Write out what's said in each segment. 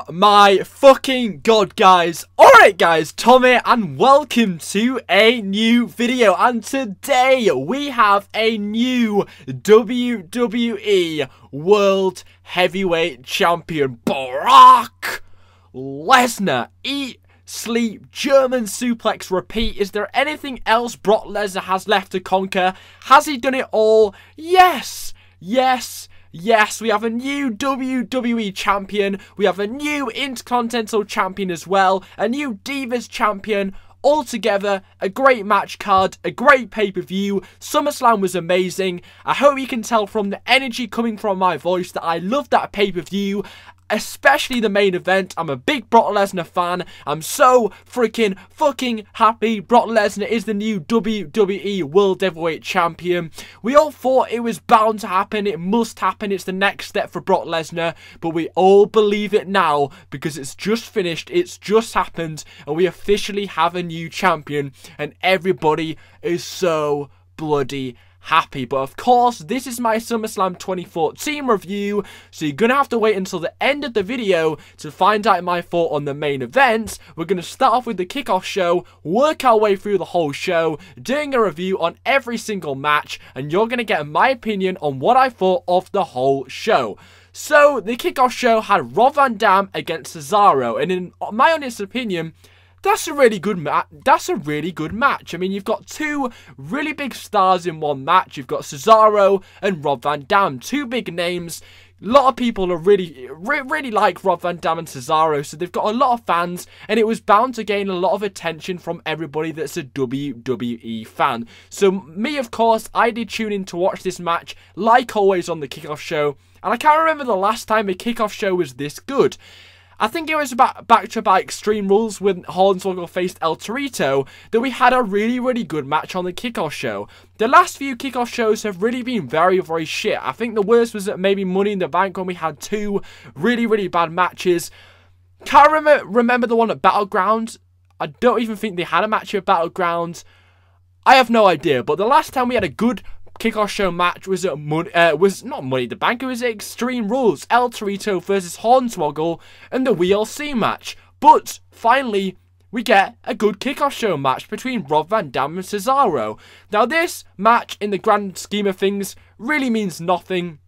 Oh my fucking god, guys. Alright guys, Tom here and welcome to a new video, and today we have a new WWE World Heavyweight Champion, Brock Lesnar. Eat, sleep, German suplex, repeat. Is there anything else Brock Lesnar has left to conquer? Has he done it all? Yes, yes. Yes, we have a new WWE Champion, we have a new Intercontinental Champion as well, a new Divas Champion, altogether a great match card, a great pay-per-view. SummerSlam was amazing. I hope you can tell from the energy coming from my voice that I love that pay-per-view, especially the main event. I'm a big Brock Lesnar fan. I'm so freaking fucking happy. Brock Lesnar is the new WWE World Heavyweight Champion. We all thought it was bound to happen. It must happen. It's the next step for Brock Lesnar. But we all believe it now because it's just finished. It's just happened. And we officially have a new champion. And everybody is so bloody happy. But of course, this is my SummerSlam 2014 review, so you're gonna have to wait until the end of the video to find out my thought on the main event. We're gonna start off with the kickoff show, work our way through the whole show, doing a review on every single match, and you're gonna get my opinion on what I thought of the whole show. So the kickoff show had Rob Van Dam against Cesaro, and in my honest opinion, that's a really good match. I mean, you've got two really big stars in one match. You've got Cesaro and Rob Van Dam, two big names. A lot of people are really like Rob Van Dam and Cesaro, so they've got a lot of fans, and it was bound to gain a lot of attention from everybody that's a WWE fan. So me, of course, I did tune in to watch this match, like always on the kickoff show, and I can't remember the last time a kickoff show was this good. I think it was back to Extreme Rules when Hornswoggle faced El Torito that we had a really good match on the kickoff show. The last few kickoff shows have really been very shit. I think the worst was at maybe Money in the Bank when we had two really bad matches. Can't remember the one at Battleground. I don't even think they had a match at Battleground. I have no idea, but the last time we had a good kickoff show match was at was not Money in the Bank, it was at Extreme Rules, El Torito versus Hornswoggle and the WLC match. But finally we get a good kickoff show match between Rob Van Dam and Cesaro. Now this match in the grand scheme of things really means nothing.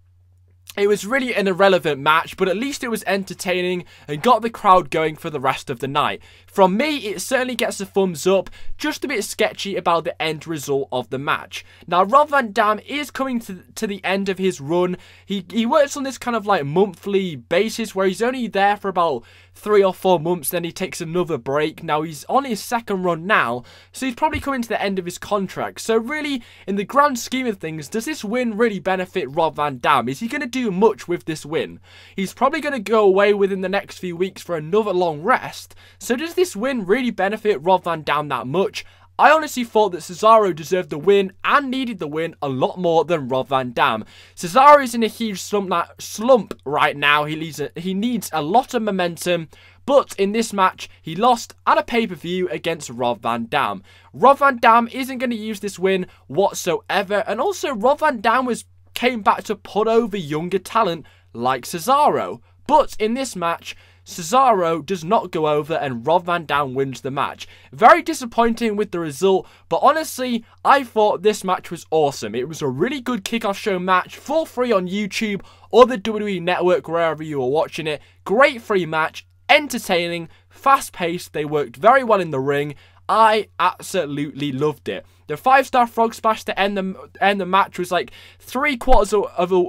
It was really an irrelevant match, but at least it was entertaining and got the crowd going for the rest of the night. From me, it certainly gets a thumbs up, just a bit sketchy about the end result of the match. Now, Rob Van Dam is coming to the end of his run. He works on this kind of like monthly basis where he's only there for about 3 or 4 months, then he takes another break. Now, he's on his second run now, so he's probably coming to the end of his contract. So really, in the grand scheme of things, does this win really benefit Rob Van Dam? Is he going to do much with this win? He's probably going to go away within the next few weeks for another long rest. So does this win really benefit Rob Van Dam that much? I honestly thought that Cesaro deserved the win and needed the win a lot more than Rob Van Dam. Cesaro is in a huge slump right now. He needs a lot of momentum. But in this match, he lost at a pay-per-view against Rob Van Dam. Rob Van Dam isn't going to use this win whatsoever. And also, Rob Van Dam came back to put over younger talent like Cesaro. But in this match, Cesaro does not go over and Rob Van Dam wins the match. Very disappointing with the result, but honestly, I thought this match was awesome. It was a really good kickoff show match for free on YouTube or the WWE Network, wherever you are watching it. Great free match, entertaining, fast-paced. They worked very well in the ring. I absolutely loved it. The 5-star frog splash to end the match was like 3/4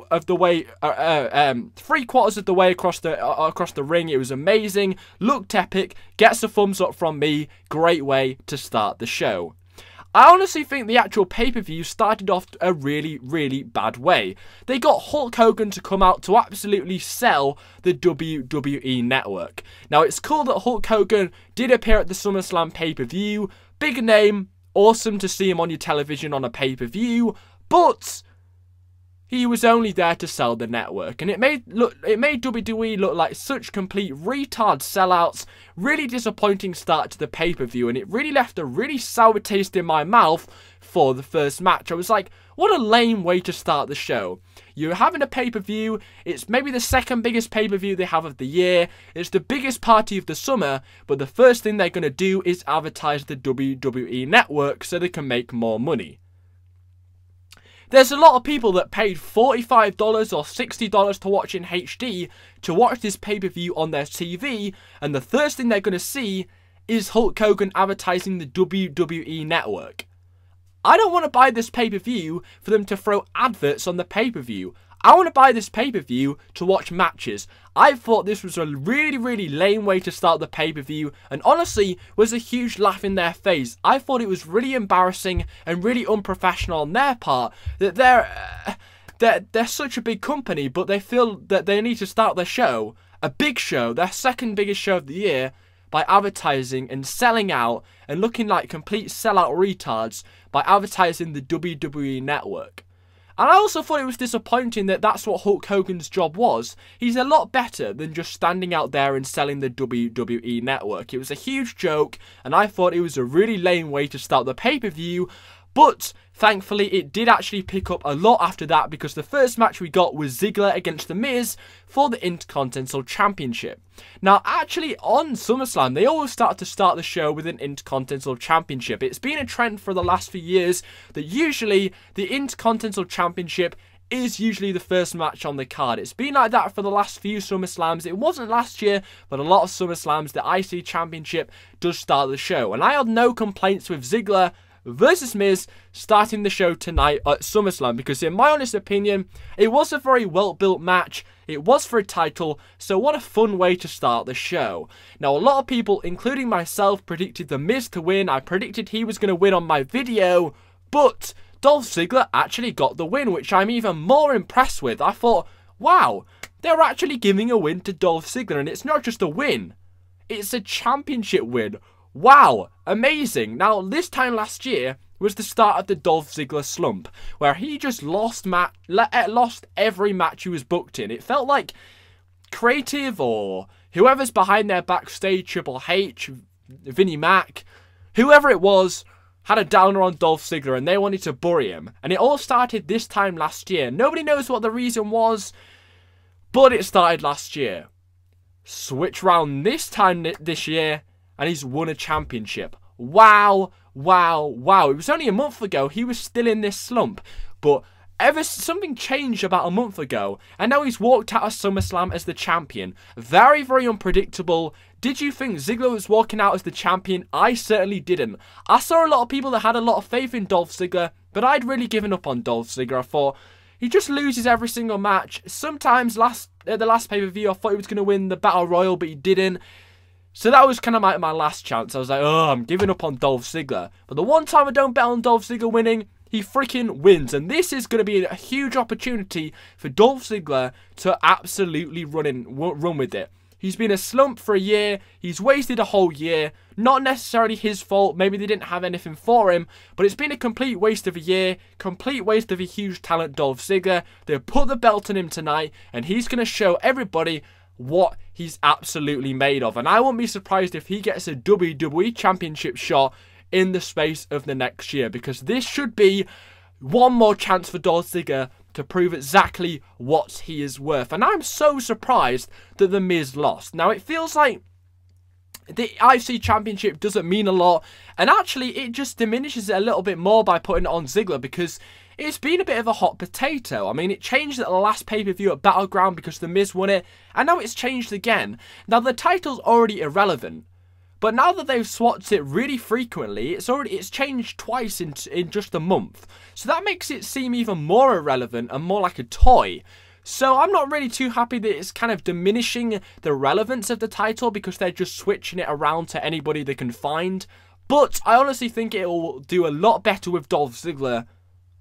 of the way, 3/4 of the way across the ring. It was amazing, looked epic, gets a thumbs up from me. Great way to start the show. I honestly think the actual pay-per-view started off a really bad way. They got Hulk Hogan to come out to absolutely sell the WWE Network. Now, it's cool that Hulk Hogan did appear at the SummerSlam pay-per-view. Big name, awesome to see him on your television on a pay-per-view, but he was only there to sell the network, and it made WWE look like such complete retard sellouts. Really disappointing start to the pay-per-view, and it really left a really sour taste in my mouth for the first match. I was like, what a lame way to start the show. You're having a pay-per-view. It's maybe the second biggest pay-per-view they have of the year. It's the biggest party of the summer. But the first thing they're going to do is advertise the WWE Network so they can make more money. There's a lot of people that paid $45 or $60 to watch in HD to watch this pay-per-view on their TV, and the first thing they're going to see is Hulk Hogan advertising the WWE Network. I don't want to buy this pay-per-view for them to throw adverts on the pay-per-view. I want to buy this pay-per-view to watch matches. I thought this was a really lame way to start the pay-per-view, and honestly was a huge laugh in their face. I thought it was really embarrassing and really unprofessional on their part that they're such a big company, but they feel that they need to start their show, a big show, their second biggest show of the year, by advertising and selling out and looking like complete sellout retards by advertising the WWE Network. And I also thought it was disappointing that that's what Hulk Hogan's job was. He's a lot better than just standing out there and selling the WWE Network. It was a huge joke, and I thought it was a really lame way to start the pay-per-view. But thankfully, it did actually pick up a lot after that, because the first match we got was Ziggler against The Miz for the Intercontinental Championship. Now, actually, on SummerSlam, they always start the show with an Intercontinental Championship. It's been a trend for the last few years that usually the Intercontinental Championship is usually the first match on the card. It's been like that for the last few SummerSlams. It wasn't last year, but a lot of SummerSlams, the IC Championship does start the show. And I had no complaints with Ziggler versus Miz starting the show tonight at SummerSlam, because in my honest opinion, it was a very well-built match. It was for a title, so what a fun way to start the show. Now, a lot of people, including myself, predicted The Miz to win. I predicted he was going to win on my video, but Dolph Ziggler actually got the win, which I'm even more impressed with. I thought, wow, they're actually giving a win to Dolph Ziggler, and it's not just a win, it's a championship win. Wow, amazing. Now, this time last year was the start of the Dolph Ziggler slump, where he just lost every match he was booked in. It felt like creative or whoever's behind there backstage, Triple H, Vinnie Mac, whoever it was, had a downer on Dolph Ziggler and they wanted to bury him. And it all started this time last year. Nobody knows what the reason was, but it started last year. Switch round this time this year, and he's won a championship. Wow, wow, wow. It was only a month ago he was still in this slump, but something changed about a month ago, and now he's walked out of SummerSlam as the champion. Very unpredictable. Did you think Ziggler was walking out as the champion? I certainly didn't. I saw a lot of people that had a lot of faith in Dolph Ziggler, but I'd really given up on Dolph Ziggler. I thought he just loses every single match. Sometimes at the last pay-per-view, I thought he was going to win the Battle Royal, but he didn't. So that was kind of my last chance. I was like, oh, I'm giving up on Dolph Ziggler. But the one time I don't bet on Dolph Ziggler winning, he freaking wins. And this is going to be a huge opportunity for Dolph Ziggler to absolutely run with it. He's been a slump for a year. He's wasted a whole year. Not necessarily his fault. Maybe they didn't have anything for him. But it's been a complete waste of a year. Complete waste of a huge talent, Dolph Ziggler. They've put the belt on him tonight, and he's going to show everybody what he's absolutely made of. And I won't be surprised if he gets a WWE Championship shot in the space of the next year, because this should be one more chance for Dolph Ziggler to prove exactly what he is worth. And I'm so surprised that The Miz lost. Now, it feels like the IC Championship doesn't mean a lot, and actually it just diminishes it a little bit more by putting it on Ziggler, because it's been a bit of a hot potato. I mean, it changed at the last pay-per-view at Battleground because The Miz won it, and now it's changed again. Now, the title's already irrelevant, but now that they've swapped it really frequently, it's changed twice in just a month. So that makes it seem even more irrelevant and more like a toy. So I'm not really too happy that it's kind of diminishing the relevance of the title, because they're just switching it around to anybody they can find. But I honestly think it will do a lot better with Dolph Ziggler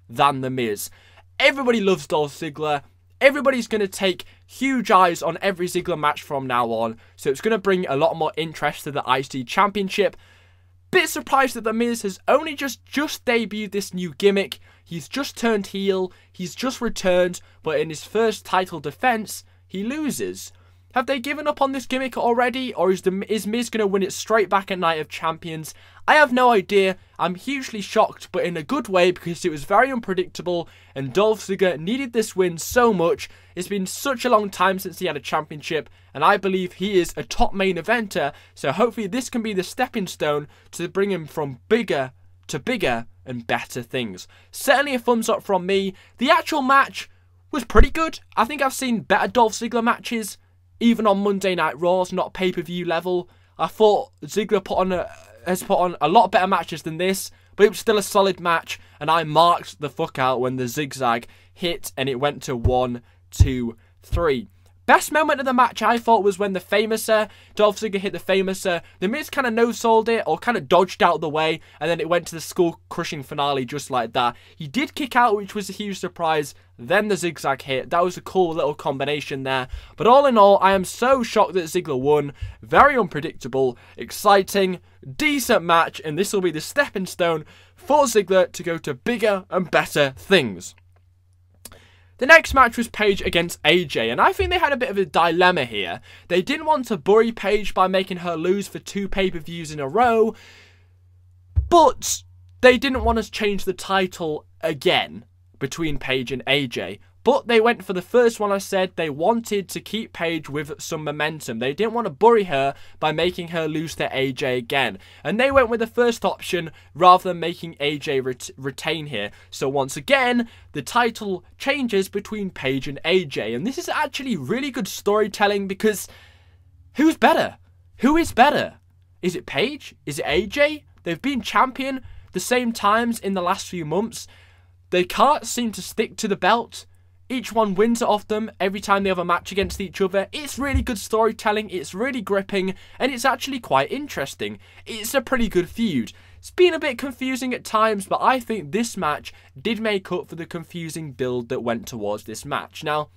than The Miz. Everybody loves Dolph Ziggler. Everybody's going to take huge eyes on every Ziggler match from now on. So it's going to bring a lot more interest to the IC Championship. Bit surprised that The Miz has only just debuted this new gimmick. He's just turned heel. He's just returned. But in his first title defense, he loses. Have they given up on this gimmick already, or is Miz going to win it straight back at Night of Champions? I have no idea. I'm hugely shocked, but in a good way, because it was very unpredictable, and Dolph Ziggler needed this win so much. It's been such a long time since he had a championship, and I believe he is a top main eventer, so hopefully this can be the stepping stone to bring him from bigger to bigger and better things. Certainly a thumbs up from me. The actual match was pretty good. I think I've seen better Dolph Ziggler matches, even on Monday Night Raws, not pay-per-view level. I thought Ziggler has put on a lot better matches than this, but it was still a solid match, and I marked the fuck out when the zigzag hit and it went to 1, 2, 3. Best moment of the match, I thought, was when the Famouser, Dolph Ziggler hit the Famouser. The Miz kind of no-sold it, or kind of dodged out of the way, and then it went to the skull-crushing finale just like that. He did kick out, which was a huge surprise. Then the zigzag hit. That was a cool little combination there. But all in all, I am so shocked that Ziggler won. Very unpredictable, exciting, decent match, and this will be the stepping stone for Ziggler to go to bigger and better things. The next match was Paige against AJ, and I think they had a bit of a dilemma here. They didn't want to bury Paige by making her lose for 2 pay-per-views in a row, but they didn't want to change the title again between Paige and AJ. But they went for the first one. I said they wanted to keep Paige with some momentum. They didn't want to bury her by making her lose to AJ again. And they went with the first option rather than making AJ retain here. So once again, the title changes between Paige and AJ. And this is actually really good storytelling, because who's better? Who is better? Is it Paige? Is it AJ? They've been champion the same times in the last few months. They can't seem to stick to the belt. Each one wins it off them every time they have a match against each other. It's really good storytelling, it's really gripping, and it's actually quite interesting. It's a pretty good feud. It's been a bit confusing at times, but I think this match did make up for the confusing build that went towards this match. Now,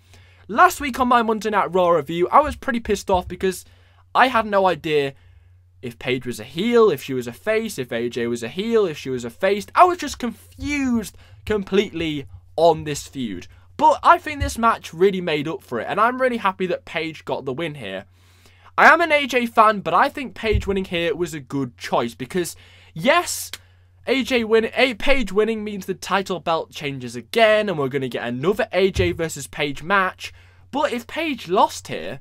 last week on my Monday Night Raw review, I was pretty pissed off because I had no idea if Paige was a heel, if she was a face, if AJ was a heel, if she was a face. I was just confused completely on this feud. But I think this match really made up for it, and I'm really happy that Paige got the win here. I am an AJ fan, but I think Paige winning here was a good choice, because yes, Paige winning means the title belt changes again, and we're going to get another AJ versus Paige match. But if Paige lost here,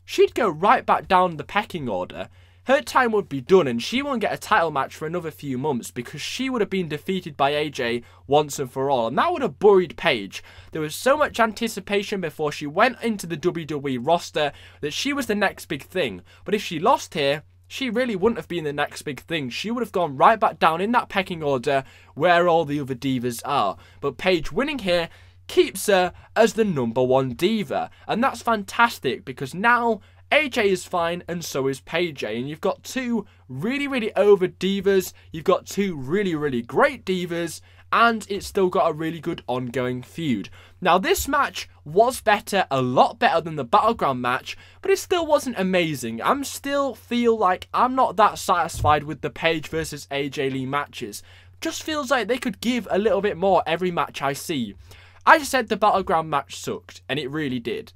she'd go right back down the pecking order. Her time would be done, and she won't get a title match for another few months, because she would have been defeated by AJ once and for all, and that would have buried Paige. There was so much anticipation before she went into the WWE roster that she was the next big thing. But if she lost here, she really wouldn't have been the next big thing. She would have gone right back down in that pecking order where all the other divas are. But Paige winning here keeps her as the #1 diva, and that's fantastic, because now AJ is fine, and so is Paige, and you've got 2 really, really over divas, you've got 2 really, really great divas, and it's still got a really good ongoing feud. Now, this match was better, a lot better than the Battleground match, but it still wasn't amazing. I still feel like I'm not that satisfied with the Paige versus AJ Lee matches. Just feels like they could give a little bit more every match I see. I just said the Battleground match sucked, and it really did.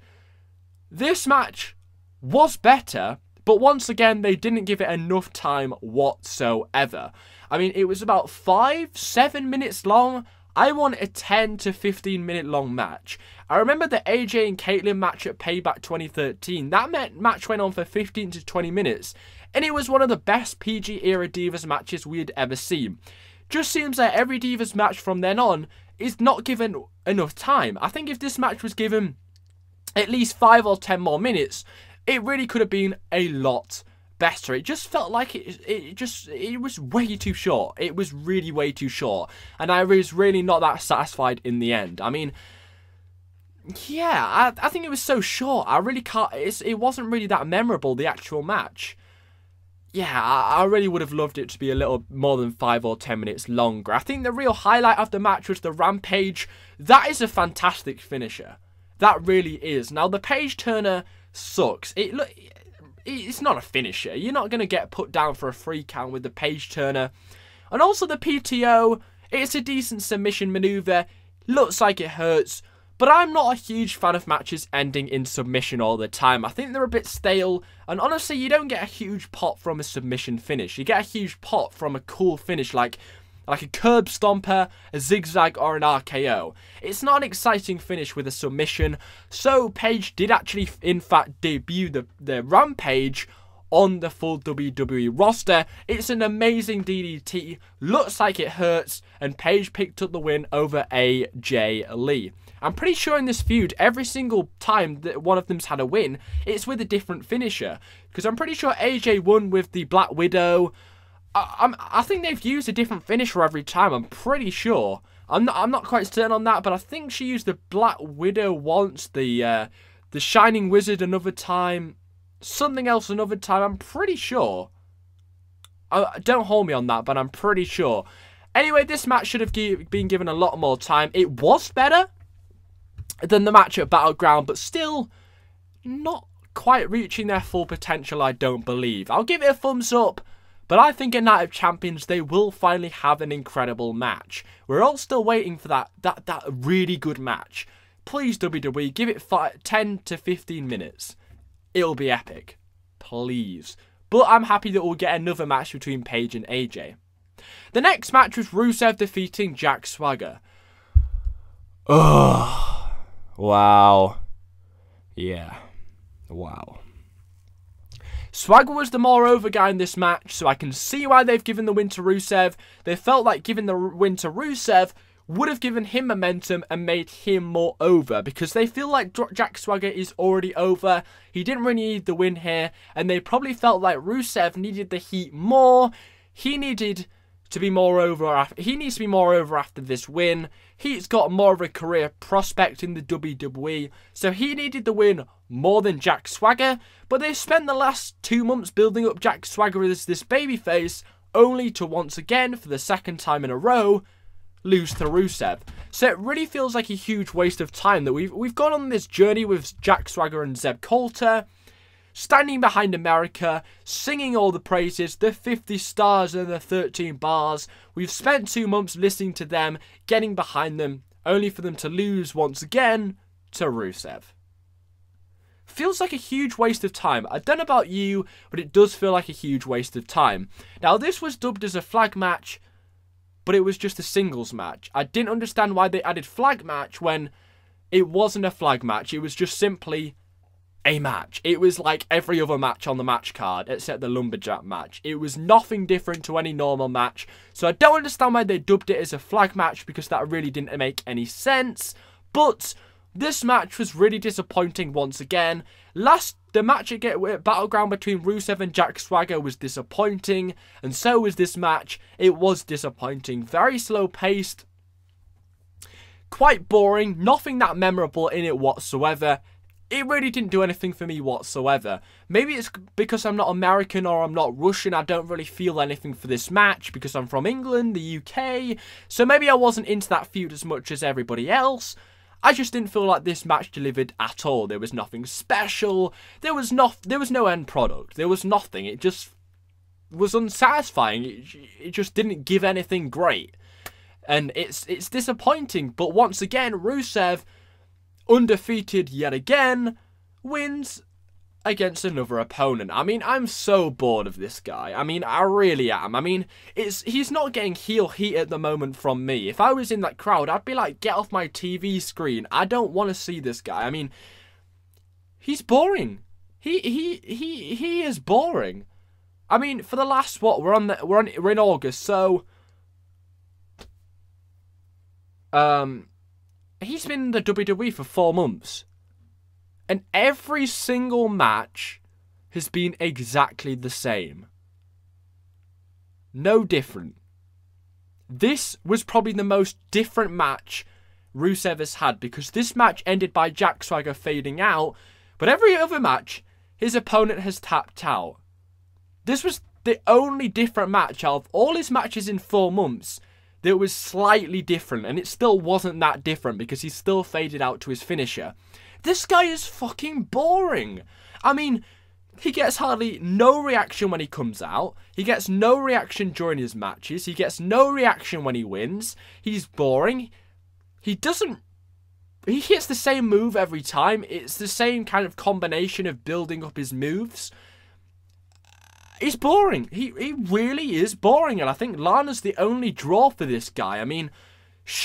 This match was better, but once again, they didn't give it enough time whatsoever. I mean, it was about 5-7 minutes long. I want a 10 to 15 minute long match. I remember the AJ and Caitlyn match at Payback 2013. That match went on for 15 to 20 minutes, and it was one of the best PG era Divas matches we had ever seen. Just seems like every Divas match from then on is not given enough time. I think if this match was given at least 5 or 10 more minutes, it really could have been a lot better. It just felt like it was way too short. It was really way too short, and I was really not that satisfied in the end. I mean, yeah, I think it was so short. I really can't. It wasn't really that memorable, the actual match. Yeah, I really would have loved it to be a little more than 5 or 10 minutes longer. I think the real highlight of the match was the Rampage. That is a fantastic finisher. That really is. Now, the Page Turner sucks. It's not a finisher. You're not going to get put down for a 3 count with the Page Turner. And also the PTO, it's a decent submission maneuver. Looks like it hurts, But I'm not a huge fan of matches ending in submission all the time. I think they're a bit stale. And honestly, you don't get a huge pop from a submission finish. You get a huge pop from a cool finish like a curb stomper, a zigzag, or an RKO. It's not an exciting finish with a submission. So Paige did actually, in fact, debut the Rampage on the full WWE roster. It's an amazing DDT, looks like it hurts, and Paige picked up the win over AJ Lee. I'm pretty sure in this feud, every single time that one of them's had a win, it's with a different finisher. Because I'm pretty sure AJ won with the Black Widow. I think they've used a different finisher every time, I'm pretty sure. I'm not quite certain on that, but I think she used the Black Widow once, the Shining Wizard another time, something else another time, I'm pretty sure. Don't hold me on that, but I'm pretty sure. Anyway, this match should have been given a lot more time. It was better than the match at Battleground, but still not quite reaching their full potential, I don't believe. I'll give it a thumbs up, but I think in Night of Champions, they will finally have an incredible match. We're all still waiting for that really good match. Please, WWE, give it 10 to 15 minutes. It'll be epic. Please. But I'm happy that we'll get another match between Paige and AJ. The next match was Rusev defeating Jack Swagger. Ugh. Wow. Yeah. Wow. Swagger was the more over guy in this match, so I can see why they've given the win to Rusev. They felt like giving the win to Rusev would have given him momentum and made him more over, because they feel like Jack Swagger is already over. He didn't really need the win here, and they probably felt like Rusev needed the heat more. He needed to be more over. He needs to be more over after this win. He's got more of a career prospect in the WWE, so he needed the win more than Jack Swagger. But they've spent the last 2 months building up Jack Swagger as this babyface, only to once again, for the second time in a row, lose to Rusev. So it really feels like a huge waste of time that we've gone on this journey with Jack Swagger and Zeb Coulter, standing behind America, singing all the praises, the 50 stars and the 13 bars. We've spent 2 months listening to them, getting behind them, only for them to lose once again to Rusev. Feels like a huge waste of time. I don't know about you, but it does feel like a huge waste of time. Now, this was dubbed as a flag match, but it was just a singles match. I didn't understand why they added flag match when it wasn't a flag match. It was just simply a match. It was like every other match on the match card, except the Lumberjack match. It was nothing different to any normal match. So I don't understand why they dubbed it as a flag match, because that really didn't make any sense. But this match was really disappointing once again. The match at Battleground between Rusev and Jack Swagger was disappointing, and so was this match. It was disappointing. Very slow paced. Quite boring. Nothing that memorable in it whatsoever. It really didn't do anything for me whatsoever. Maybe it's because I'm not American or I'm not Russian. I don't really feel anything for this match because I'm from England, the UK. So maybe I wasn't into that feud as much as everybody else. I just didn't feel like this match delivered at all. There was nothing special. There was no end product. There was nothing. It just was unsatisfying. It just didn't give anything great. And it's disappointing. But once again, Rusev, undefeated yet again, wins against another opponent. I mean, I'm so bored of this guy. I mean, I really am. I mean, he's not getting heel heat at the moment from me. If I was in that crowd, I'd be like, get off my TV screen. I don't want to see this guy. I mean, he's boring. He is boring. I mean, for the last we're in August, so he's been in the WWE for 4 months. And every single match has been exactly the same. No different. This was probably the most different match Rusev has had, because this match ended by Jack Swagger fading out, but every other match, his opponent has tapped out. This was the only different match out of all his matches in 4 months that was slightly different, and it still wasn't that different because he still faded out to his finisher. This guy is fucking boring. I mean, he gets hardly no reaction when he comes out. He gets no reaction during his matches. He gets no reaction when he wins. He's boring. He doesn't... he hits the same move every time. It's the same kind of combination of building up his moves. He's boring. He really is boring. And I think Lana's the only draw for this guy. I mean,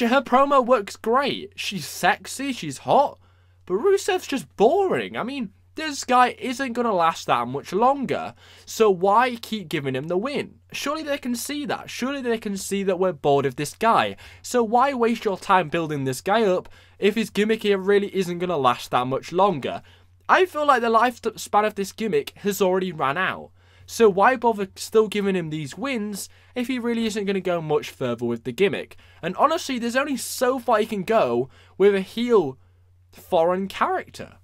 her promo works great. She's sexy. She's hot. But Rusev's just boring. I mean, this guy isn't going to last that much longer. So why keep giving him the win? Surely they can see that. Surely they can see that we're bored of this guy. So why waste your time building this guy up if his gimmick here really isn't going to last that much longer? I feel like the lifespan of this gimmick has already ran out. So why bother still giving him these wins if he really isn't going to go much further with the gimmick? And honestly, there's only so far he can go with a heel foreign character.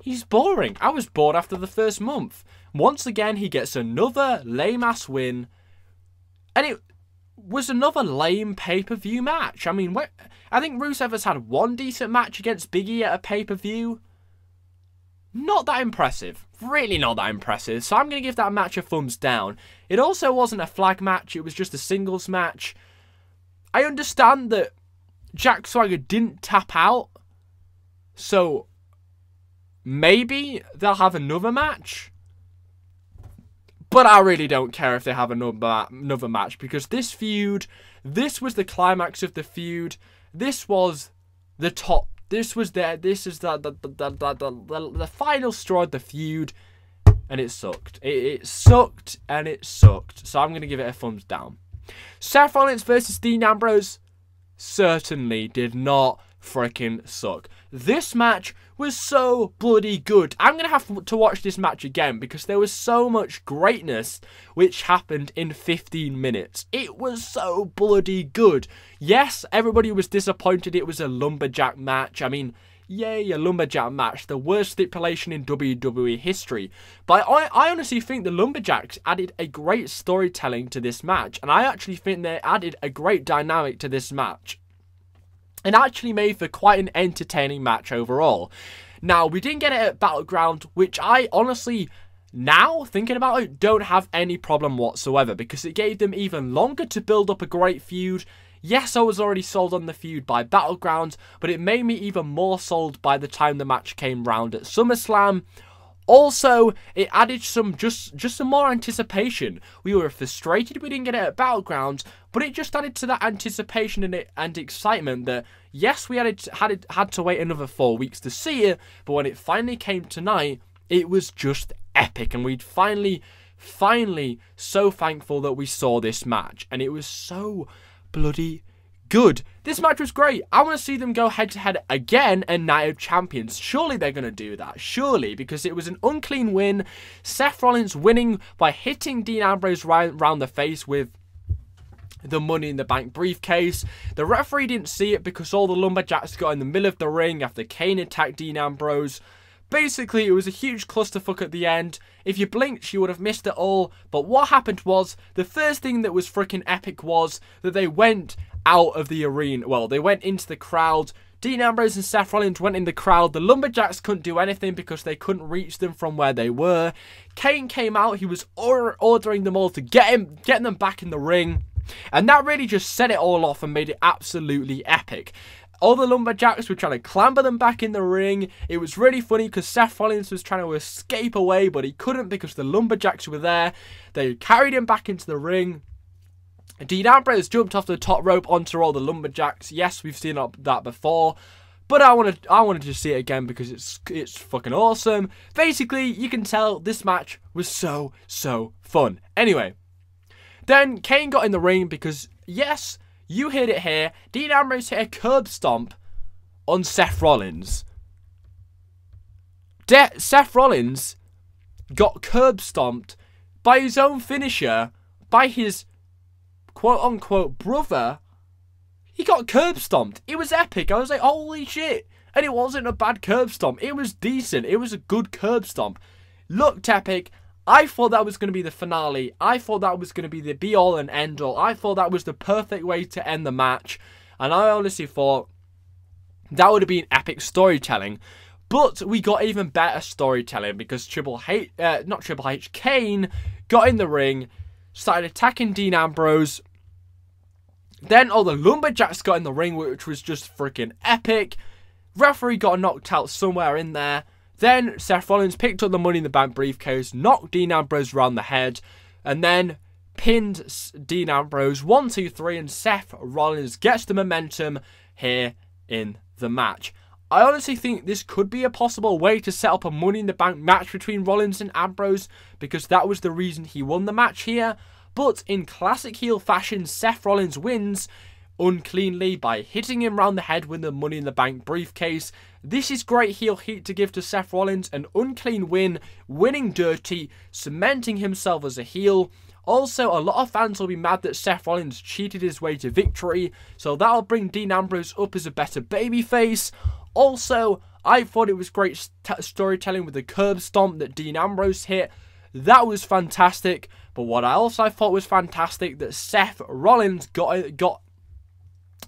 He's boring. I was bored after the first month. Once again, he gets another lame-ass win. And it was another lame pay-per-view match. I mean, I think Rusev has had one decent match against Big E at a pay-per-view. Not that impressive. Really not that impressive. So I'm going to give that match a thumbs down. It also wasn't a flag match. It was just a singles match. I understand that Jack Swagger didn't tap out. So maybe they'll have another match. But I really don't care if they have another match. Because this feud, this was the climax of the feud. This was the top. This is the final straw of the feud, and it sucked. It sucked, and it sucked. So I'm going to give it a thumbs down. Seth Rollins versus Dean Ambrose certainly did not freaking suck. This match was so bloody good. I'm going to have to watch this match again because there was so much greatness which happened in 15 minutes. It was so bloody good. Yes, everybody was disappointed it was a lumberjack match. I mean, yay, a lumberjack match. The worst stipulation in WWE history. But I honestly think the lumberjacks added a great storytelling to this match. And I actually think they added a great dynamic to this match. And actually made for quite an entertaining match overall. Now, we didn't get it at Battleground, which I honestly, now, thinking about it, don't have any problem whatsoever. Because it gave them even longer to build up a great feud. Yes, I was already sold on the feud by Battleground, but it made me even more sold by the time the match came round at SummerSlam. Also, it added just some more anticipation. We were frustrated we didn't get it at Battlegrounds, but it just added to that anticipation and excitement that, yes, we had to wait another 4 weeks to see it, but when it finally came tonight, it was just epic, and we'd finally so thankful that we saw this match, and it was so bloody good. This match was great. I want to see them go head-to-head again at Night of Champions. Surely they're going to do that. Surely, because it was an unclean win. Seth Rollins winning by hitting Dean Ambrose round the face with the Money in the Bank briefcase. The referee didn't see it because all the lumberjacks got in the middle of the ring after Kane attacked Dean Ambrose. Basically, it was a huge clusterfuck at the end. If you blinked, you would have missed it all. But what happened was, the first thing that was freaking epic was that they went out of the arena. Well, they went into the crowd. Dean Ambrose and Seth Rollins went in the crowd. The lumberjacks couldn't do anything because they couldn't reach them from where they were. Kane came out. He was ordering them all to get them back in the ring. And that really just set it all off and made it absolutely epic. All the lumberjacks were trying to clamber them back in the ring. It was really funny because Seth Rollins was trying to escape away, but he couldn't because the lumberjacks were there. They carried him back into the ring. Dean Ambrose jumped off the top rope onto all the lumberjacks. Yes, we've seen that before, but I wanted to see it again because it's fucking awesome. Basically, you can tell this match was so fun. Anyway, then Kane got in the ring because, yes, you heard it here, Dean Ambrose hit a curb stomp on Seth Rollins. Seth Rollins got curb stomped by his own finisher, by his quote-unquote brother. He got curb stomped. It was epic. I was like, holy shit. And it wasn't a bad curb stomp. It was decent. It was a good curb stomp. Looked epic. I thought that was going to be the finale. I thought that was going to be the be-all and end-all. I thought that was the perfect way to end the match. And I honestly thought that would have been epic storytelling. But we got even better storytelling because Kane got in the ring, started attacking Dean Ambrose. Then all the Lumberjacks got in the ring, which was just freaking epic. Referee got knocked out somewhere in there. Then Seth Rollins picked up the Money in the Bank briefcase, knocked Dean Ambrose around the head, and then pinned Dean Ambrose 1, 2, 3, and Seth Rollins gets the momentum here in the match. I honestly think this could be a possible way to set up a Money in the Bank match between Rollins and Ambrose, because that was the reason he won the match here. But in classic heel fashion, Seth Rollins wins uncleanly by hitting him round the head with the Money in the Bank briefcase. This is great heel heat to give to Seth Rollins, an unclean win, winning dirty, cementing himself as a heel. Also, a lot of fans will be mad that Seth Rollins cheated his way to victory, so that'll bring Dean Ambrose up as a better babyface. Also, I thought it was great storytelling with the curb stomp that Dean Ambrose hit. That was fantastic. But what I also thought was fantastic, that Seth Rollins got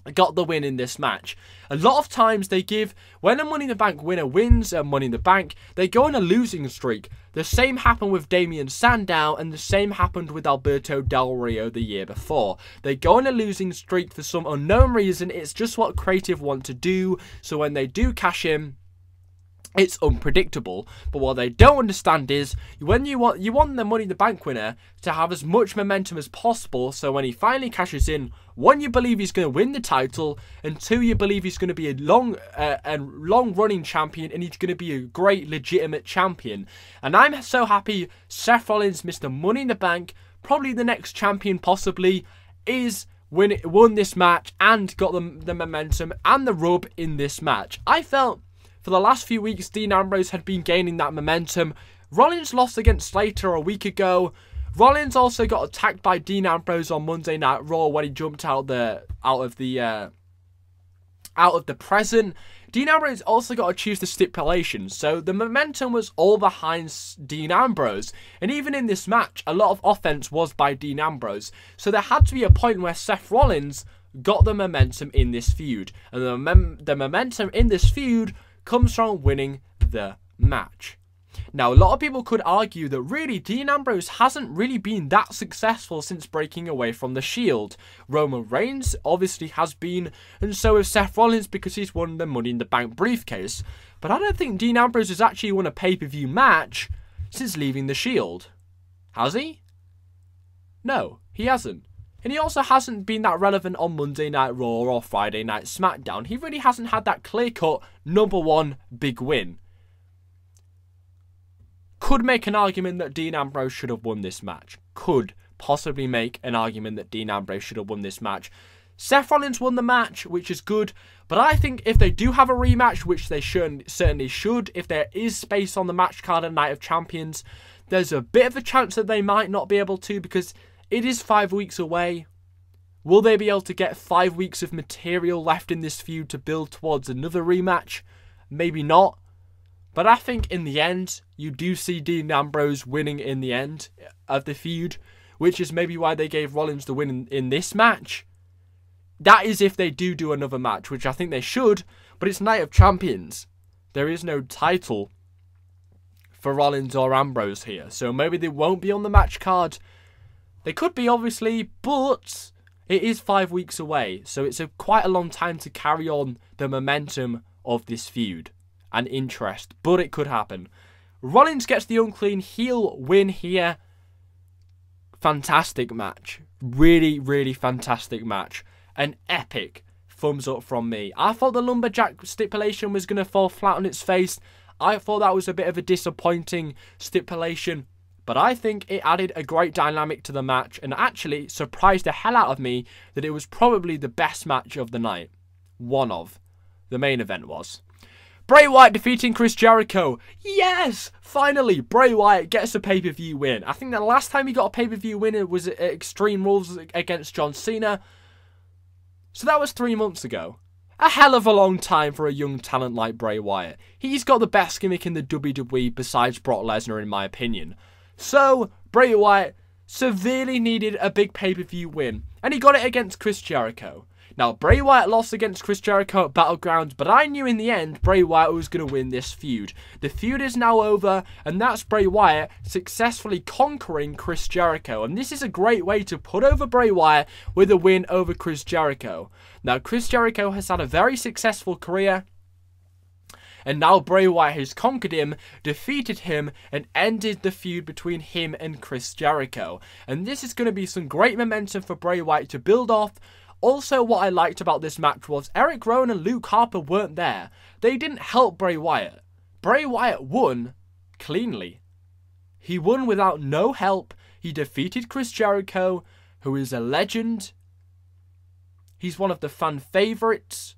the win in this match. A lot of times they give, when a Money in the Bank winner wins a Money in the Bank, they go on a losing streak. The same happened with Damien Sandow, and the same happened with Alberto Del Rio the year before. They go on a losing streak for some unknown reason. It's just what creative want to do, so when they do cash in, it's unpredictable. But what they don't understand is, when you want the Money in the Bank winner to have as much momentum as possible, so when he finally cashes in, 1, you believe he's going to win the title, and 2, you believe he's going to be a long-running champion, and he's going to be a great, legitimate champion. And I'm so happy Seth Rollins, Mr. Money in the Bank, probably the next champion possibly, won this match and got the momentum and the rub in this match. I felt for the last few weeks, Dean Ambrose had been gaining that momentum. Rollins lost against Slater a week ago. Rollins also got attacked by Dean Ambrose on Monday Night Raw when he jumped out of the present. Dean Ambrose also got to choose the stipulation, so the momentum was all behind Dean Ambrose. And even in this match, a lot of offense was by Dean Ambrose. So there had to be a point where Seth Rollins got the momentum in this feud, and the momentum in this feud comes from winning the match. Now, a lot of people could argue that really Dean Ambrose hasn't really been that successful since breaking away from the Shield. Roman Reigns obviously has been, and so has Seth Rollins because he's won the Money in the Bank briefcase. But I don't think Dean Ambrose has actually won a pay-per-view match since leaving the Shield. Has he? No, he hasn't. And he also hasn't been that relevant on Monday Night Raw or Friday Night SmackDown. He really hasn't had that clear-cut #1 big win. Could make an argument that Dean Ambrose should have won this match. Could possibly make an argument that Dean Ambrose should have won this match. Seth Rollins won the match, which is good. But I think if they do have a rematch, which they certainly should, if there is space on the match card at Night of Champions, there's a bit of a chance that they might not be able to, because it is 5 weeks away. Will they be able to get 5 weeks of material left in this feud to build towards another rematch? Maybe not. But I think in the end, you do see Dean Ambrose winning in the end of the feud, which is maybe why they gave Rollins the win in this match. That is if they do another match, which I think they should, but it's Night of Champions. There is no title for Rollins or Ambrose here, so maybe they won't be on the match card. They could be, obviously, but it is 5 weeks away, so it's quite a long time to carry on the momentum of this feud and interest, but it could happen. Rollins gets the unclean heel win here. Fantastic match. Really, really fantastic match. An epic thumbs up from me. I thought the Lumberjack stipulation was going to fall flat on its face. I thought that was a bit of a disappointing stipulation. But I think it added a great dynamic to the match, and actually surprised the hell out of me that it was probably the best match of the night. One of. The main event was. Bray Wyatt defeating Chris Jericho. Yes! Finally, Bray Wyatt gets a pay-per-view win. I think the last time he got a pay-per-view win was at Extreme Rules against John Cena. So that was 3 months ago. A hell of a long time for a young talent like Bray Wyatt. He's got the best gimmick in the WWE besides Brock Lesnar, in my opinion. So, Bray Wyatt severely needed a big pay-per-view win, and he got it against Chris Jericho. Now, Bray Wyatt lost against Chris Jericho at Battleground, but I knew in the end Bray Wyatt was going to win this feud. The feud is now over, and that's Bray Wyatt successfully conquering Chris Jericho. And this is a great way to put over Bray Wyatt with a win over Chris Jericho. Now, Chris Jericho has had a very successful career, and now Bray Wyatt has conquered him, defeated him, and ended the feud between him and Chris Jericho. And this is going to be some great momentum for Bray Wyatt to build off. Also, what I liked about this match was Eric Rowan and Luke Harper weren't there. They didn't help Bray Wyatt. Bray Wyatt won cleanly. He won without no help. He defeated Chris Jericho, who is a legend. He's one of the fan favourites.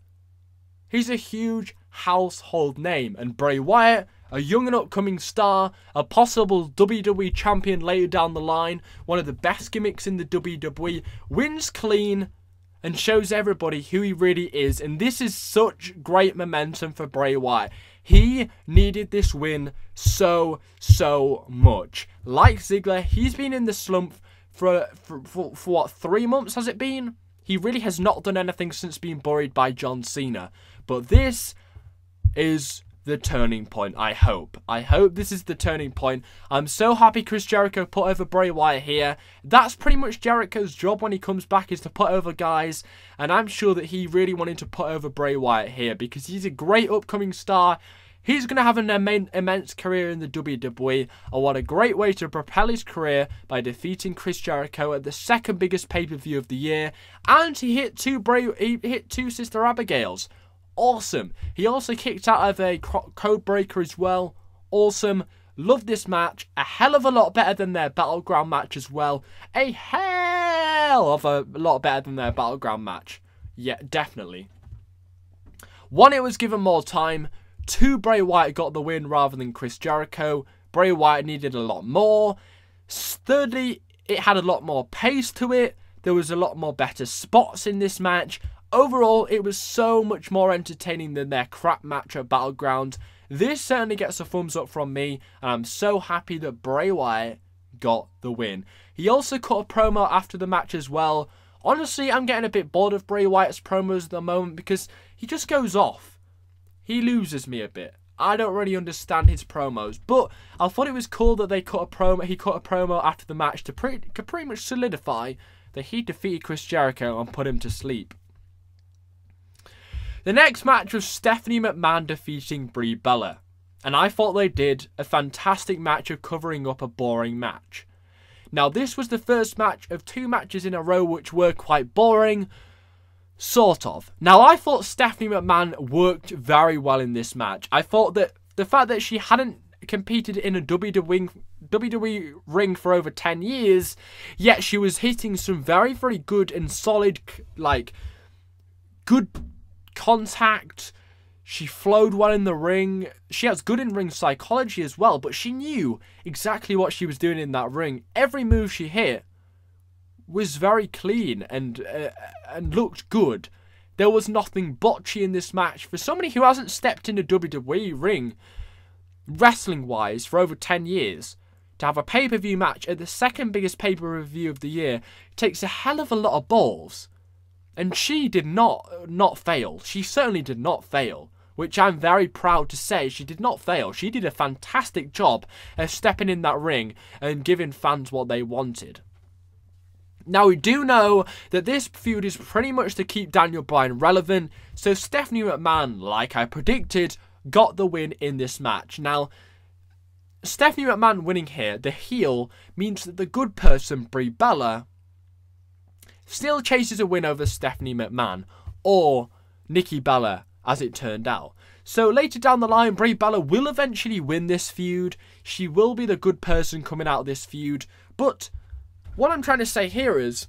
He's a huge household name. And Bray Wyatt, a young and upcoming star, a possible WWE champion later down the line, one of the best gimmicks in the WWE, wins clean and shows everybody who he really is. And this is such great momentum for Bray Wyatt. He needed this win so much. Like Ziggler, he's been in the slump for what, 3 months has it been? He really has not done anything since being buried by John Cena. But this is the turning point, I hope. I hope this is the turning point. I'm so happy Chris Jericho put over Bray Wyatt here. That's pretty much Jericho's job when he comes back, is to put over guys. And I'm sure that he really wanted to put over Bray Wyatt here because he's a great upcoming star. He's going to have an immense career in the WWE, and what a great way to propel his career by defeating Chris Jericho at the second biggest pay-per-view of the year. And he hit two Sister Abigails. Awesome. He also kicked out of a code breaker as well. Awesome. Love this match. A hell of a lot better than their Battleground match as well. A hell of a lot better than their Battleground match. Yeah, definitely. 1, it was given more time. 2, Bray Wyatt got the win rather than Chris Jericho. Bray Wyatt needed a lot more. Thirdly, it had a lot more pace to it. There was a lot more better spots in this match. Overall, it was so much more entertaining than their crap match at Battleground. This certainly gets a thumbs up from me, and I'm so happy that Bray Wyatt got the win. He also cut a promo after the match as well. Honestly, I'm getting a bit bored of Bray Wyatt's promos at the moment because he just goes off. He loses me a bit. I don't really understand his promos, but I thought it was cool that he cut a promo after the match to pretty much solidify that he defeated Chris Jericho and put him to sleep. The next match was Stephanie McMahon defeating Brie Bella, and I thought they did a fantastic match of covering up a boring match. Now, this was the first match of 2 matches in a row which were quite boring. Sort of. Now, I thought Stephanie McMahon worked very well in this match. I thought that the fact that she hadn't competed in a WWE ring for over 10 years, yet she was hitting some very good and solid, good contact. She flowed well in the ring. She has good in-ring psychology as well, but she knew exactly what she was doing in that ring. Every move she hit was very clean and looked good. There was nothing botchy in this match. For somebody who hasn't stepped in a WWE ring, wrestling-wise, for over 10 years, to have a pay-per-view match at the second biggest pay-per-view of the year takes a hell of a lot of balls. And she did not fail. She certainly did not fail, which I'm very proud to say. She did not fail. She did a fantastic job of stepping in that ring and giving fans what they wanted. Now, we do know that this feud is pretty much to keep Daniel Bryan relevant, so Stephanie McMahon, like I predicted, got the win in this match. Now, Stephanie McMahon winning here, the heel, means that the good person, Brie Bella, still chases a win over Stephanie McMahon, or Nikki Bella, as it turned out. So later down the line, Brie Bella will eventually win this feud. She will be the good person coming out of this feud, but what I'm trying to say here is,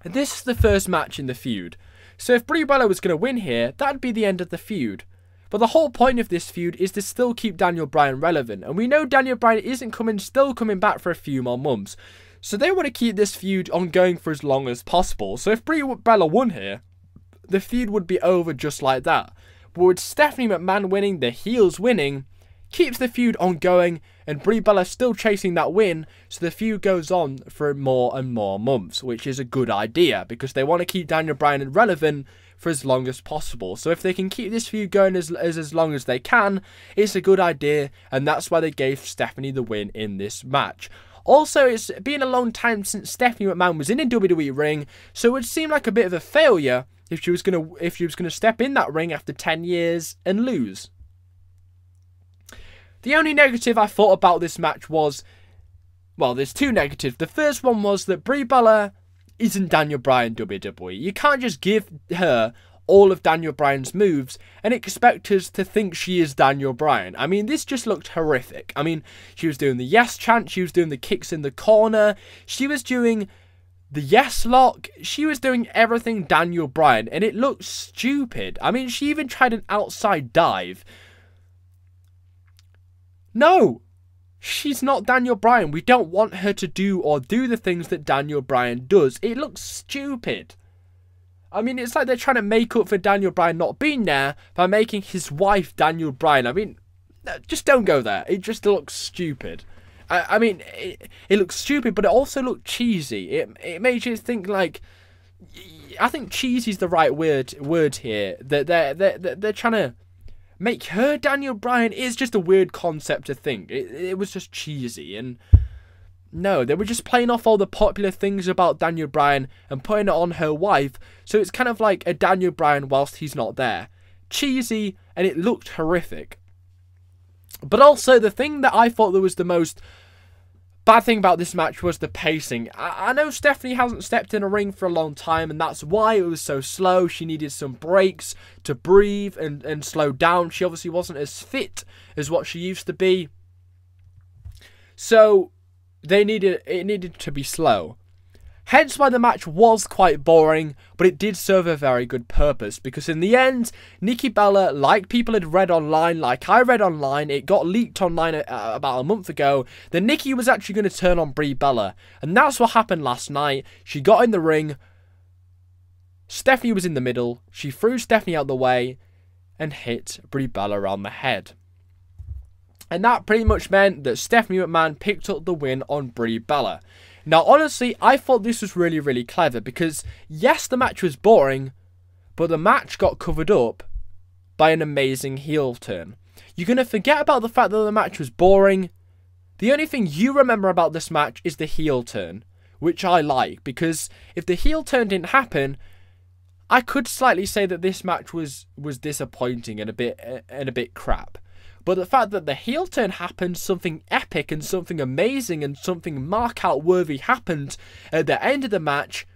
this is the first match in the feud. So if Brie Bella was going to win here, that'd be the end of the feud. But the whole point of this feud is to still keep Daniel Bryan relevant. And we know Daniel Bryan isn't still coming back for a few more months. So they want to keep this feud ongoing for as long as possible. So if Brie Bella won here, the feud would be over just like that. But with Stephanie McMahon winning, the heels winning, keeps the feud ongoing, and Brie Bella still chasing that win, so the feud goes on for more and more months, which is a good idea, because they want to keep Daniel Bryan relevant for as long as possible. So if they can keep this feud going as long as they can, it's a good idea, and that's why they gave Stephanie the win in this match. Also, it's been a long time since Stephanie McMahon was in a WWE ring, so it would seem like a bit of a failure if she was gonna step in that ring after 10 years and lose. The only negative I thought about this match was, well, there's two negatives. The first one was that Brie Bella isn't Daniel Bryan WWE. You can't just give her all of Daniel Bryan's moves and expect us to think she is Daniel Bryan. I mean, this just looked horrific. I mean, she was doing the yes chant, she was doing the kicks in the corner, she was doing the yes lock, she was doing everything Daniel Bryan, and it looked stupid. I mean, she even tried an outside dive. No! She's not Daniel Bryan. We don't want her to do the things that Daniel Bryan does. It looks stupid. I mean, it's like they're trying to make up for Daniel Bryan not being there by making his wife Daniel Bryan. I mean, just don't go there. It just looks stupid. I mean, it looks stupid, but it also looked cheesy. It made you think like, I think cheesy is the right word here. That they're trying to make her Daniel Bryan is just a weird concept to think. It was just cheesy, and no, they were just playing off all the popular things about Daniel Bryan and putting it on her wife, so it's kind of like a Daniel Bryan whilst he's not there. Cheesy, and it looked horrific. But also, the thing that I thought that was the most bad thing about this match was the pacing. I know Stephanie hasn't stepped in a ring for a long time, and that's why it was so slow. She needed some breaks to breathe and slow down. She obviously wasn't as fit as what she used to be. So it needed to be slow. Hence why the match was quite boring, but it did serve a very good purpose, because in the end, Nikki Bella, like people had read online, like I read online, it got leaked online about a month ago, that Nikki was actually going to turn on Brie Bella. And that's what happened last night. She got in the ring, Stephanie was in the middle, she threw Stephanie out the way, and hit Brie Bella on the head. And that pretty much meant that Stephanie McMahon picked up the win on Brie Bella. Now, honestly, I thought this was really, really clever, because yes, the match was boring, but the match got covered up by an amazing heel turn. You're going to forget about the fact that the match was boring. The only thing you remember about this match is the heel turn, which I like, because if the heel turn didn't happen, I could slightly say that this match was disappointing and a bit crap. But the fact that the heel turn happened, something epic and something amazing and something mark-out worthy happened at the end of the match,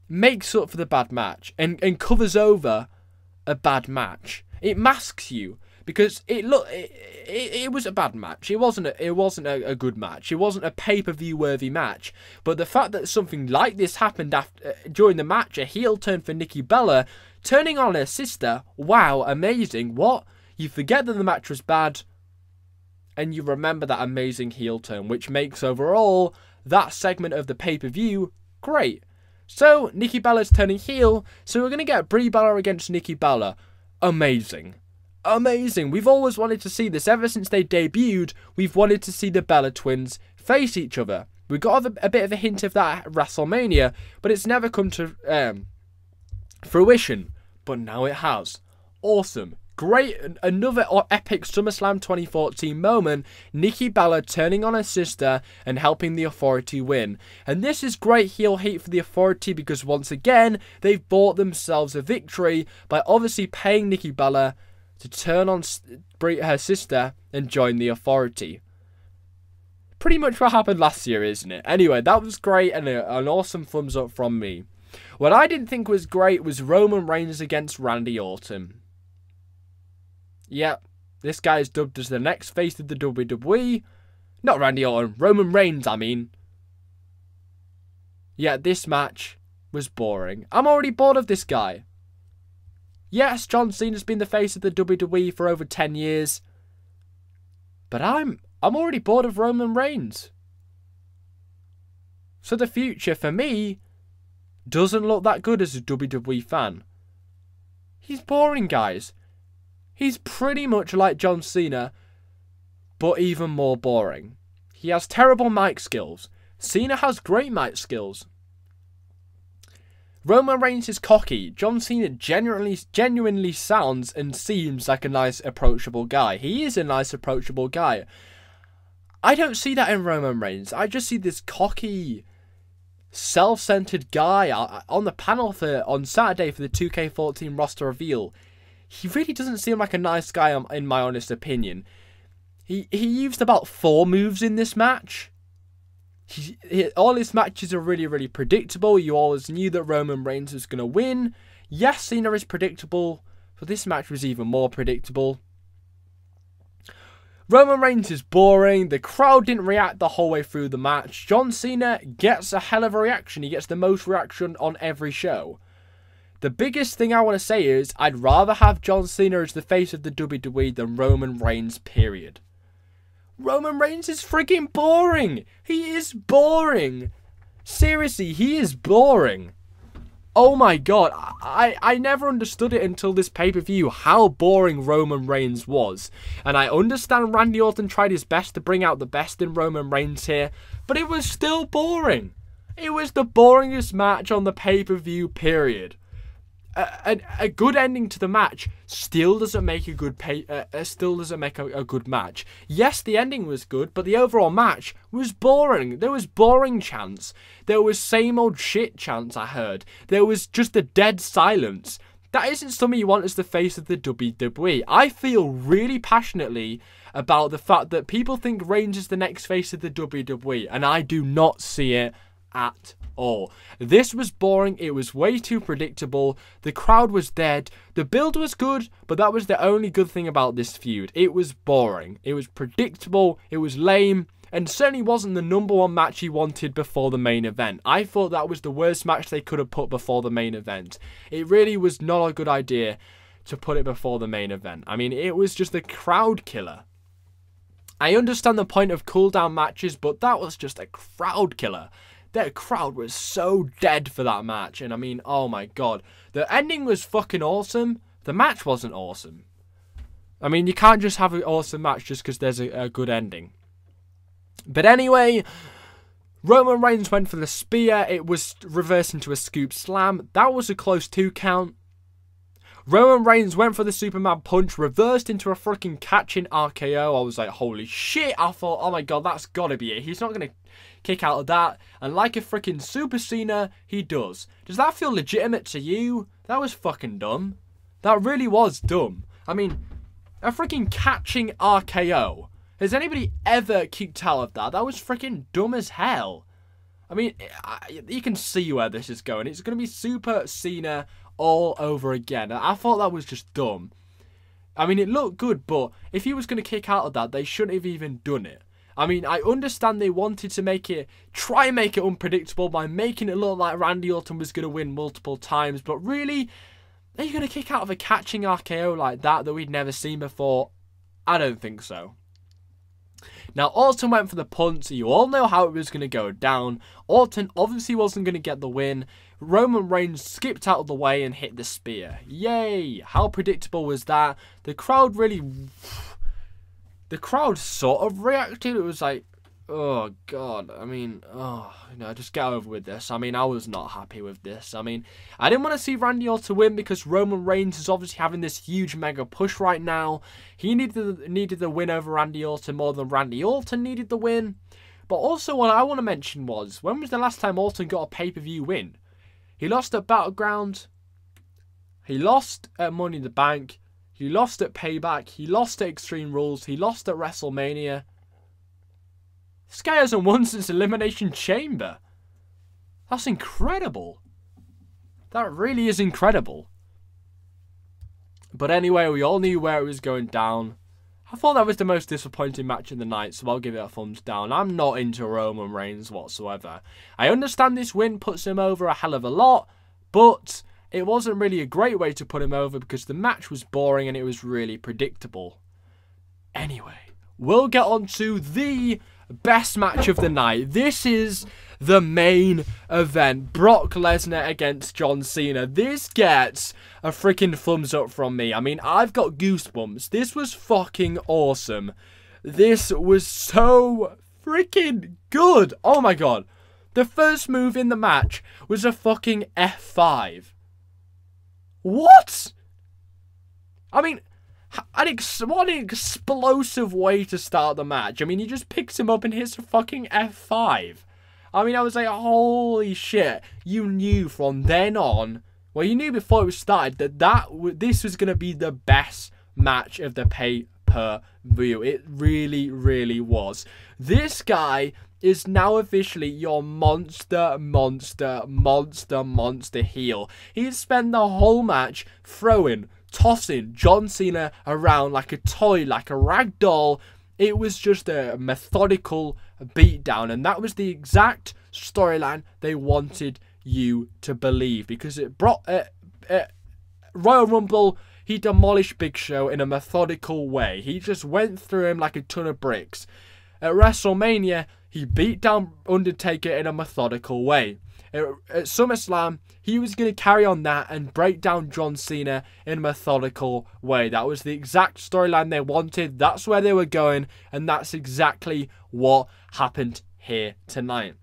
makes up for the bad match and covers over a bad match. It masks you, because it was a bad match. It wasn't a good match. It wasn't a pay-per-view worthy match. But the fact that something like this happened during the match, a heel turn for Nikki Bella, turning on her sister, wow, amazing. What? You forget that the match was bad, and you remember that amazing heel turn, which makes overall that segment of the pay-per-view great. So, Nikki Bella's turning heel, so we're going to get Brie Bella against Nikki Bella. Amazing. Amazing. We've always wanted to see this. Ever since they debuted, we've wanted to see the Bella twins face each other. We got a bit of a hint of that at WrestleMania, but it's never come to fruition. But now it has. Awesome. Great, another epic SummerSlam 2014 moment, Nikki Bella turning on her sister and helping the Authority win. And this is great heel heat for the Authority, because once again, they've bought themselves a victory by obviously paying Nikki Bella to turn on her sister and join the Authority. Pretty much what happened last year, isn't it? Anyway, that was great and an awesome thumbs up from me. What I didn't think was great was Roman Reigns against Randy Orton. Yep, this guy is dubbed as the next face of the WWE. Not Randy Orton, Roman Reigns, I mean. Yeah, this match was boring. I'm already bored of this guy. Yes, John Cena's been the face of the WWE for over 10 years. But I'm already bored of Roman Reigns. So the future, for me, doesn't look that good as a WWE fan. He's boring, guys. He's pretty much like John Cena but even more boring. He has terrible mic skills. Cena has great mic skills. Roman Reigns is cocky. John Cena genuinely sounds and seems like a nice, approachable guy. He is a nice, approachable guy. I don't see that in Roman Reigns. I just see this cocky, self-centered guy on the panel on Saturday for the 2K14 roster reveal. He really doesn't seem like a nice guy, in my honest opinion. He used about 4 moves in this match. All his matches are really, really predictable. You always knew that Roman Reigns was going to win. Yes, Cena is predictable, but this match was even more predictable. Roman Reigns is boring. The crowd didn't react the whole way through the match. John Cena gets a hell of a reaction. He gets the most reaction on every show. The biggest thing I want to say is I'd rather have John Cena as the face of the WWE than Roman Reigns, period. Roman Reigns is freaking boring. He is boring. Seriously, he is boring. Oh my god, I never understood it until this pay-per-view how boring Roman Reigns was. And I understand Randy Orton tried his best to bring out the best in Roman Reigns here, but it was still boring. It was the boringest match on the pay-per-view, period. A good ending to the match still doesn't make a good good match. Yes, the ending was good, but the overall match was boring. There was boring chants. There was same old shit chants I heard. There was just a dead silence. That isn't something you want as the face of the WWE. I feel really passionately about the fact that people think Reigns is the next face of the WWE, and I do not see it at all. This was boring. It was way too predictable. The crowd was dead. The build was good, but that was the only good thing about this feud. It was boring. It was predictable. It was lame, and certainly wasn't the #1 match he wanted before the main event. I thought that was the worst match they could have put before the main event. It really was not a good idea to put it before the main event. I mean, it was just a crowd killer. I understand the point of cooldown matches, but that was just a crowd killer. That crowd was so dead for that match. And I mean, oh my god. The ending was fucking awesome. The match wasn't awesome. I mean, you can't just have an awesome match just because there's a good ending. But anyway, Roman Reigns went for the spear. It was reversed into a scoop slam. That was a close 2 count. Roman Reigns went for the Superman punch, reversed into a freaking catching RKO. I was like, holy shit. I thought, oh my god, that's gotta be it. He's not gonna kick out of that. And like a freaking Super Cena, he does. Does that feel legitimate to you? That was fucking dumb. That really was dumb. I mean, a freaking catching RKO. Has anybody ever kicked out of that? That was freaking dumb as hell. I mean, you can see where this is going. It's going to be Super Cena all over again. I thought that was just dumb. I mean, it looked good, but if he was going to kick out of that, they shouldn't have even done it. I mean, I understand they wanted to try and make it unpredictable by making it look like Randy Orton was going to win multiple times, but really, are you going to kick out of a catching RKO like that we'd never seen before? I don't think so. Now, Orton went for the punt. You all know how it was going to go down. Orton obviously wasn't going to get the win. Roman Reigns skipped out of the way and hit the spear. Yay! How predictable was that? The crowd sort of reacted. It was like, oh god, I mean, just get over with this. I mean, I was not happy with this. I mean, I didn't want to see Randy Orton win because Roman Reigns is obviously having this huge mega push right now. He needed the win over Randy Orton more than Randy Orton needed the win. But also what I want to mention was, when was the last time Orton got a pay-per-view win? He lost at Battleground. He lost at Money in the Bank. He lost at Payback. He lost at Extreme Rules. He lost at WrestleMania. This guy hasn't won since Elimination Chamber. That's incredible. That really is incredible. But anyway, we all knew where it was going down. I thought that was the most disappointing match of the night, so I'll give it a thumbs down. I'm not into Roman Reigns whatsoever. I understand this win puts him over a hell of a lot, but it wasn't really a great way to put him over because the match was boring and it was really predictable. Anyway, we'll get on to the best match of the night. This is the main event. Brock Lesnar against John Cena. This gets a freaking thumbs up from me. I mean, I've got goosebumps. This was fucking awesome. this was so freaking good. Oh my god. The first move in the match was a fucking F5. What? I mean, what an explosive way to start the match. I mean, he just picks him up and hits a fucking F5. I mean, I was like, holy shit. You knew from then on, well, you knew before it started that this was going to be the best match of the pay-per-view. It really, really was. This guy is now officially your monster heel. He spent the whole match tossing John Cena around like a toy, like a rag doll. It was just a methodical beatdown, and that was the exact storyline they wanted you to believe, because it brought Royal Rumble. He demolished Big Show in a methodical way. He just went through him like a ton of bricks. At WrestleMania, he beat down Undertaker in a methodical way. At SummerSlam, he was going to carry on that and break down John Cena in a methodical way. That was the exact storyline they wanted. That's where they were going, and that's exactly what happened here tonight.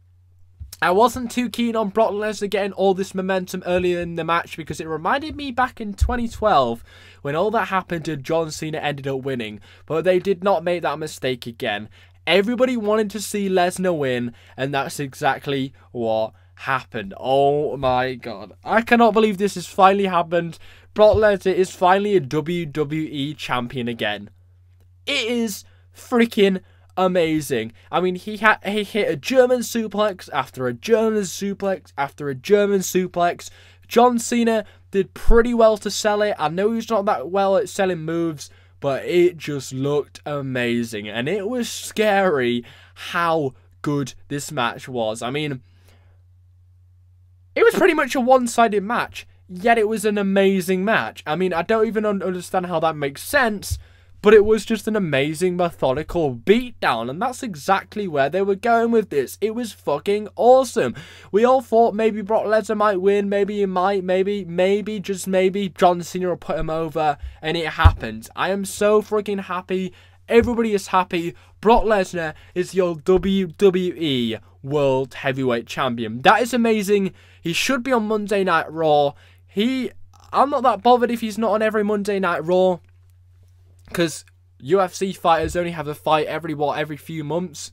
I wasn't too keen on Brock Lesnar getting all this momentum earlier in the match, because it reminded me back in 2012 when all that happened and John Cena ended up winning. But they did not make that mistake again. Everybody wanted to see Lesnar win, and that's exactly what happened. Oh my god. I cannot believe this has finally happened. Brock Lesnar is finally a WWE champion again. It is freaking amazing. I mean, he hit a German suplex after a German suplex after a German suplex. John Cena did pretty well to sell it. I know he's not that well at selling moves, but it just looked amazing, and it was scary how good this match was. I mean, it was pretty much a one-sided match, yet it was an amazing match. I mean, I don't even understand how that makes sense, but it was just an amazing, methodical beatdown, and that's exactly where they were going with this. It was fucking awesome. We all thought maybe Brock Lesnar might win, maybe he might, maybe, just maybe, John Cena will put him over, and it happened. I am so freaking happy. Everybody is happy. Brock Lesnar is your WWE World Heavyweight Champion. That is amazing. He should be on Monday Night Raw. I'm not that bothered if he's not on every Monday Night Raw, because UFC fighters only have a fight every few months.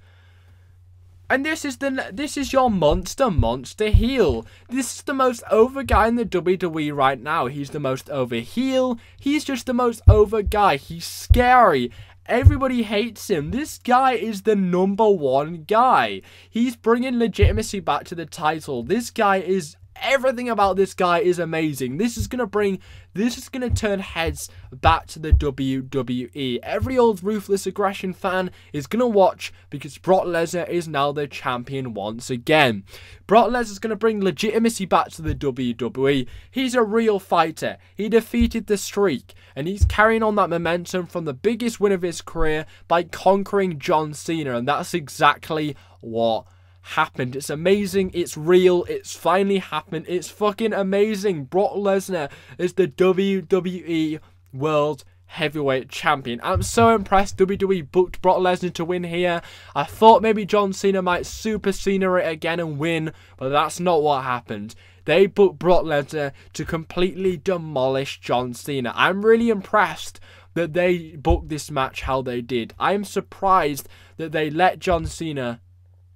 And this is your monster heel. This is the most over guy in the WWE right now. He's the most over heel. He's just the most over guy. He's scary. Everybody hates him. This guy is the #1 guy. He's bringing legitimacy back to the title. This guy is... Everything about this guy is amazing. This is going to turn heads back to the WWE. Every old Ruthless Aggression fan is going to watch, because Brock Lesnar is now the champion once again. Brock Lesnar is going to bring legitimacy back to the WWE. He's a real fighter. He defeated the Streak, and he's carrying on that momentum from the biggest win of his career by conquering John Cena, and that's exactly what happened. It's amazing. It's real. It's finally happened. It's fucking amazing. Brock Lesnar is the WWE World Heavyweight Champion. I'm so impressed WWE booked Brock Lesnar to win here. I thought maybe John Cena might Super Cena it again and win, but that's not what happened. They booked Brock Lesnar to completely demolish John Cena. I'm really impressed that they booked this match how they did. I'm surprised that they let John Cena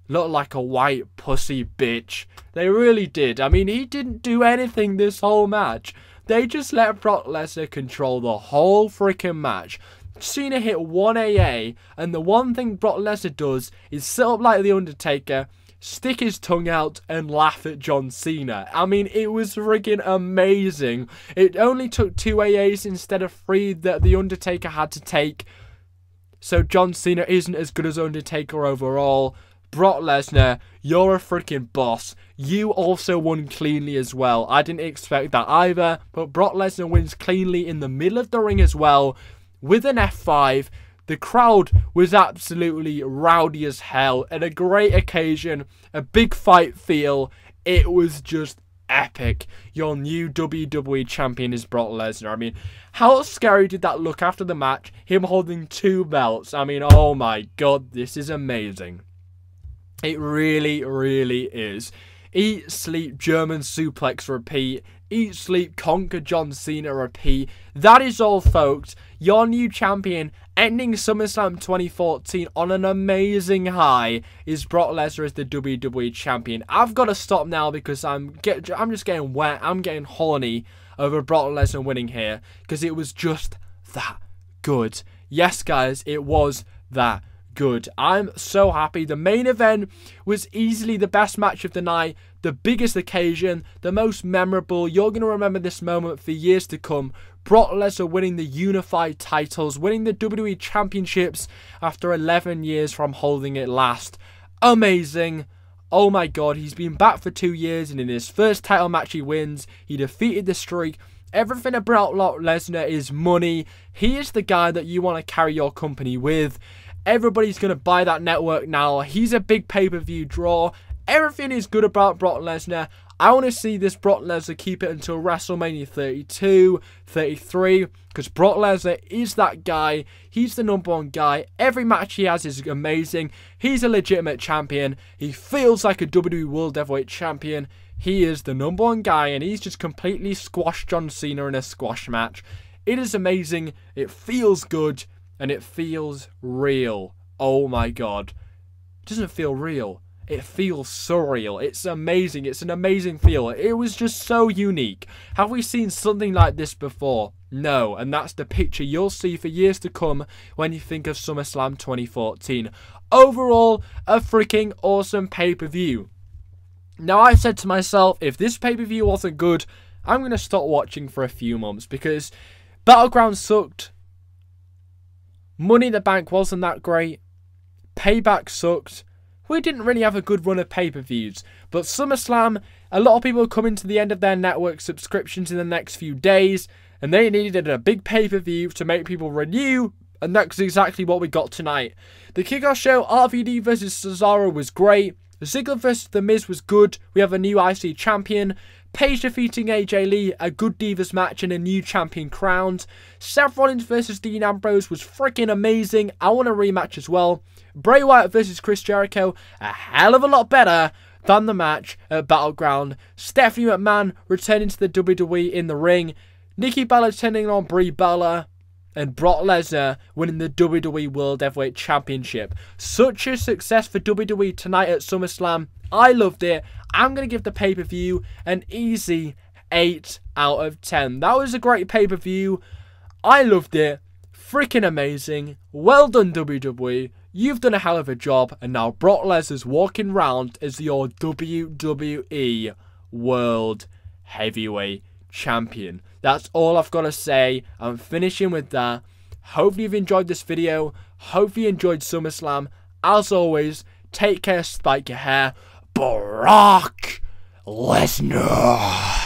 look like a white pussy bitch. They really did. I mean, he didn't do anything this whole match. They just let Brock Lesnar control the whole freaking match. Cena hit 1 AA, and the one thing Brock Lesnar does is sit up like The Undertaker, stick his tongue out, and laugh at John Cena. I mean, it was freaking amazing. It only took 2 AAs instead of 3 that The Undertaker had to take. So John Cena isn't as good as Undertaker overall. Brock Lesnar, you're a freaking boss. You also won cleanly as well. I didn't expect that either, but Brock Lesnar wins cleanly in the middle of the ring as well, with an F5. The crowd was absolutely rowdy as hell, and a great occasion, a big fight feel. It was just epic. Your new WWE champion is Brock Lesnar. I mean, how scary did that look after the match? Him holding 2 belts. I mean, oh my god, this is amazing. It really, really is. Eat, sleep, German suplex, repeat. Eat, sleep, conquer John Cena, repeat. That is all, folks. Your new champion, ending SummerSlam 2014 on an amazing high, is Brock Lesnar as the WWE champion. I've got to stop now because I'm just getting wet. I'm getting horny over Brock Lesnar winning here because it was just that good. Yes, guys, it was that good. I'm so happy. The main event was easily the best match of the night, the biggest occasion, the most memorable. You're going to remember this moment for years to come. Brock Lesnar winning the unified titles, winning the WWE championships after 11 years from holding it last. Amazing. Oh my god, he's been back for 2 years, and in his first title match he wins. He defeated the streak. Everything about Brock Lesnar is money. He is the guy that you want to carry your company with. Everybody's going to buy that network now. He's a big pay-per-view draw. Everything is good about Brock Lesnar. I want to see this Brock Lesnar keep it until WrestleMania 32, 33, because Brock Lesnar is that guy. He's the #1 guy. Every match he has is amazing. He's a legitimate champion. He feels like a WWE World Heavyweight Champion. He is the #1 guy, and he's just completely squashed John Cena in a squash match. It is amazing. It feels good. And it feels real. Oh my god. It doesn't feel real. It feels surreal. It's amazing. It's an amazing feel. It was just so unique. Have we seen something like this before? No. And that's the picture you'll see for years to come when you think of SummerSlam 2014. Overall, a freaking awesome pay-per-view. Now, I said to myself, if this pay-per-view wasn't good, I'm going to stop watching for a few months because Battleground sucked. Money in the Bank wasn't that great. Payback sucked. We didn't really have a good run of pay-per-views. But SummerSlam, a lot of people are coming to the end of their network subscriptions in the next few days. And they needed a big pay-per-view to make people renew. And that's exactly what we got tonight. The kickoff show, RVD vs Cesaro, was great. Ziggler vs The Miz was good. We have a new IC champion. Paige defeating AJ Lee, a good Divas match and a new champion crowned. Seth Rollins versus Dean Ambrose was freaking amazing. I want a rematch as well. Bray Wyatt versus Chris Jericho, a hell of a lot better than the match at Battleground. Stephanie McMahon returning to the WWE in the ring. Nikki Bella turning on Brie Bella. And Brock Lesnar winning the WWE World Heavyweight Championship. Such a success for WWE tonight at SummerSlam. I loved it. I'm going to give the pay-per-view an easy 8 out of 10. That was a great pay-per-view. I loved it. Freaking amazing. Well done, WWE. You've done a hell of a job. And now Brock Lesnar's walking round as your WWE World Heavyweight Champion. That's all I've got to say. I'm finishing with that. Hopefully you've enjoyed this video. Hopefully you enjoyed SummerSlam. As always, take care, spike your hair. Brock Lesnar.